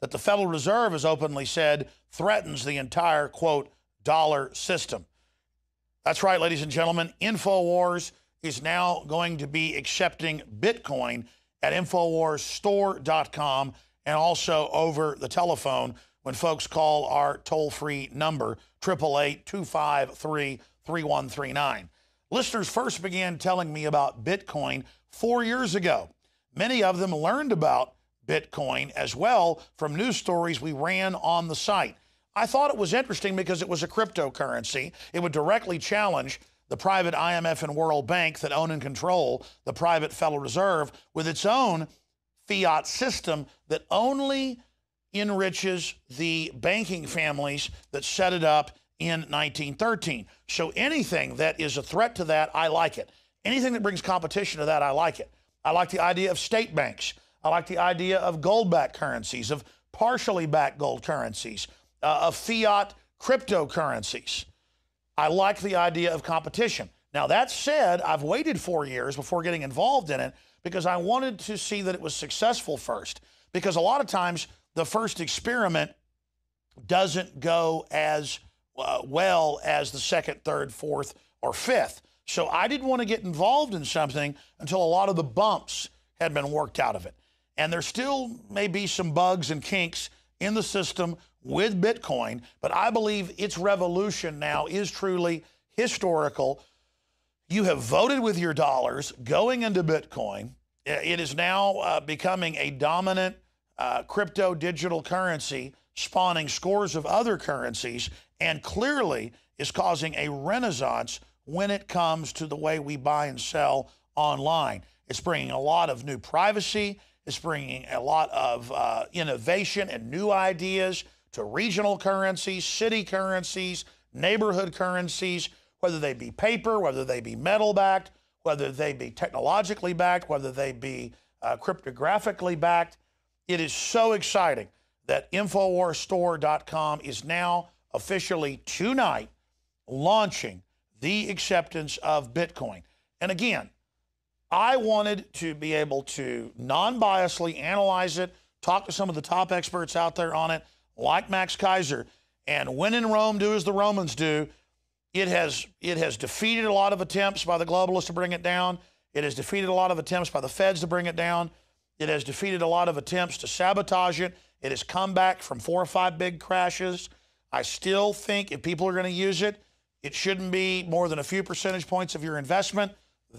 that the Federal Reserve has openly said threatens the entire, quote, dollar system. That's right, ladies and gentlemen. InfoWars is now going to be accepting Bitcoin at InfoWarsStore.com and also over the telephone when folks call our toll-free number, 888-253-3139. Listeners first began telling me about Bitcoin 4 years ago. Many of them learned about Bitcoin as well from news stories we ran on the site. I thought it was interesting because it was a cryptocurrency. It would directly challenge the private IMF and World Bank that own and control the private Federal Reserve with its own fiat system that only enriches the banking families that set it up in 1913. So anything that is a threat to that, I like it. Anything that brings competition to that, I like it. I like the idea of state banks. I like the idea of gold-backed currencies, of partially backed gold currencies, of fiat cryptocurrencies. I like the idea of competition. Now, that said, I've waited 4 years before getting involved in it because I wanted to see that it was successful first. Because a lot of times, the first experiment doesn't go as well as the second, third, fourth, or fifth. So I didn't want to get involved in something until a lot of the bumps had been worked out of it. And there still may be some bugs and kinks in the system with Bitcoin, but I believe its revolution now is truly historical. You have voted with your dollars going into Bitcoin. It is now becoming a dominant crypto digital currency, spawning scores of other currencies, and clearly is causing a renaissance when it comes to the way we buy and sell online. It's bringing a lot of new privacy. It's bringing a lot of innovation and new ideas to regional currencies, city currencies, neighborhood currencies, whether they be paper, whether they be metal-backed, whether they be technologically backed, whether they be cryptographically backed. It is so exciting that InfoWarsStore.com is now officially tonight launching the acceptance of Bitcoin. And again, I wanted to be able to non-biasedly analyze it, talk to some of the top experts out there on it, like Max Kaiser. And when in Rome, do as the Romans do. It has defeated a lot of attempts by the globalists to bring it down. It has defeated a lot of attempts by the feds to bring it down. It has defeated a lot of attempts to sabotage it. It has come back from 4 or 5 big crashes. I still think if people are going to use it, it shouldn't be more than a few percentage points of your investment.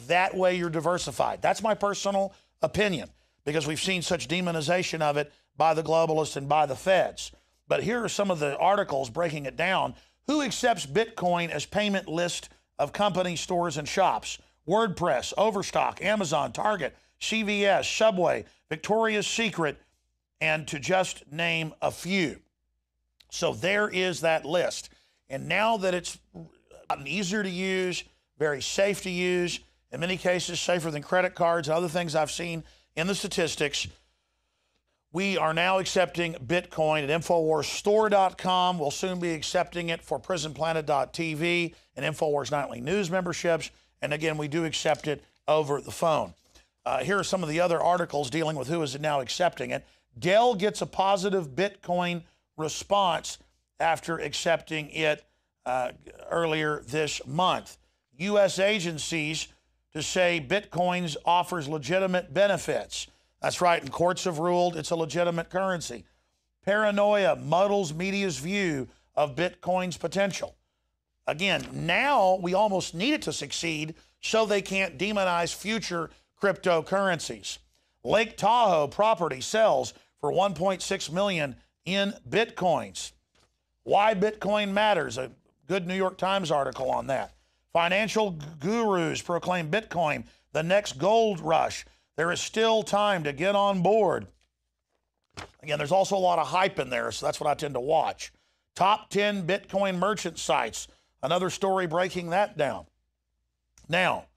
That way you're diversified. That's my personal opinion because we've seen such demonization of it by the globalists and by the feds. But here are some of the articles breaking it down. Who accepts Bitcoin as payment list of companies, stores, and shops? WordPress, Overstock, Amazon, Target, CVS, Subway, Victoria's Secret, and to just name a few. So there is that list. And now that it's gotten easier to use, very safe to use, in many cases safer than credit cards and other things I've seen in the statistics, we are now accepting Bitcoin at InfoWarsStore.com. We'll soon be accepting it for PrisonPlanet.tv and InfoWars Nightly News memberships. And again, we do accept it over the phone. Here are some of the other articles dealing with who is now accepting it. Dell gets a positive Bitcoin response after accepting it earlier this month. U.S. agencies to say Bitcoin offers legitimate benefits. That's right, and courts have ruled it's a legitimate currency. Paranoia muddles media's view of Bitcoin's potential. Again, now we almost need it to succeed so they can't demonize future cryptocurrencies. Lake Tahoe property sells for $1.6 million in Bitcoins. Why Bitcoin matters, a good New York Times article on that. Financial gurus proclaim Bitcoin the next gold rush. There is still time to get on board. Again, there's also a lot of hype in there, so that's what I tend to watch. Top 10 Bitcoin merchant sites. Another story breaking that down. Now,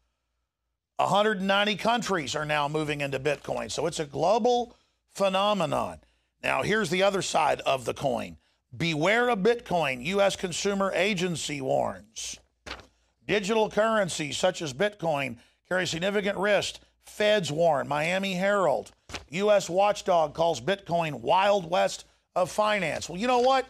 190 countries are now moving into Bitcoin, so it's a global phenomenon. Now, here's the other side of the coin. Beware of Bitcoin, U.S. Consumer Agency warns. Digital currencies such as Bitcoin carry significant risk. Feds warn. Miami Herald. U.S. watchdog calls Bitcoin Wild West of finance. Well, you know what?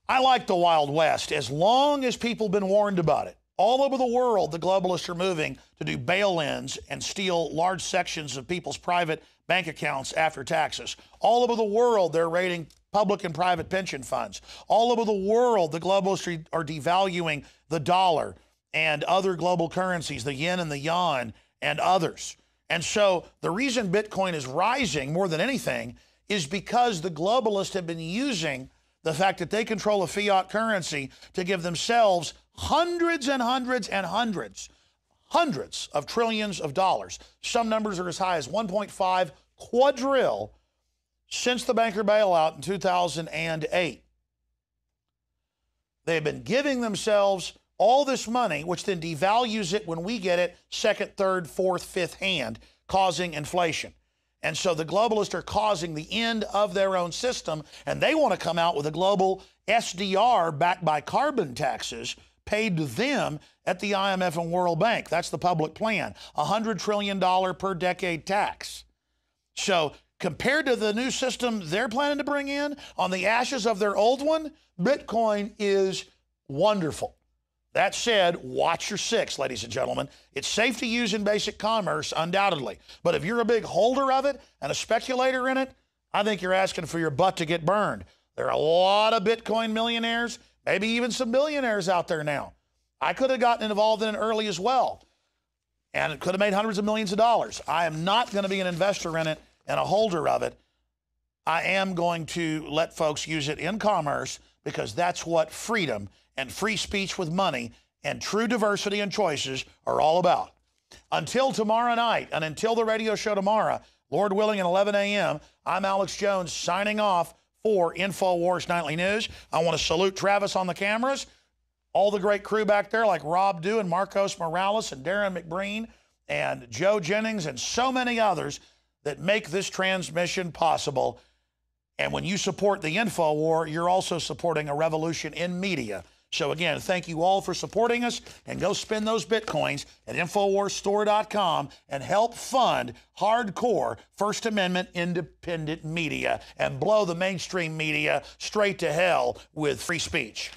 I like the Wild West as long as people have been warned about it. All over the world, the globalists are moving to do bail-ins and steal large sections of people's private bank accounts after taxes. All over the world, they're raiding public and private pension funds. All over the world, the globalists are devaluing the dollar and other global currencies, the yen and the yuan and others. And so the reason Bitcoin is rising more than anything is because the globalists have been using the fact that they control a fiat currency to give themselves hundreds and hundreds and hundreds of trillions of dollars. Some numbers are as high as 1.5 quadrillion since the banker bailout in 2008. They've been giving themselves all this money, which then devalues it when we get it second, third, fourth, fifth hand, causing inflation. And so the globalists are causing the end of their own system, and they want to come out with a global SDR backed by carbon taxes paid to them at the IMF and World Bank. That's the public plan, $100 trillion per decade tax. So compared to the new system they're planning to bring in on the ashes of their old one, Bitcoin is wonderful. That said, watch your six, ladies and gentlemen. It's safe to use in basic commerce, undoubtedly. But if you're a big holder of it and a speculator in it, I think you're asking for your butt to get burned. There are a lot of Bitcoin millionaires, maybe even some billionaires out there now. I could have gotten involved in it early as well, and it could have made hundreds of millions of dollars. I am not going to be an investor in it and a holder of it. I am going to let folks use it in commerce because that's what freedom and free speech with money and true diversity and choices are all about. Until tomorrow night, and until the radio show tomorrow, Lord willing, at 11 a.m., I'm Alex Jones signing off for InfoWars Nightly News. I want to salute Travis on the cameras, all the great crew back there like Rob Dew and Marcos Morales and Darren McBreen and Joe Jennings and so many others that make this transmission possible. And when you support the InfoWar, you're also supporting a revolution in media. So again, thank you all for supporting us, and go spend those Bitcoins at InfoWarsStore.com and help fund hardcore First Amendment independent media and blow the mainstream media straight to hell with free speech.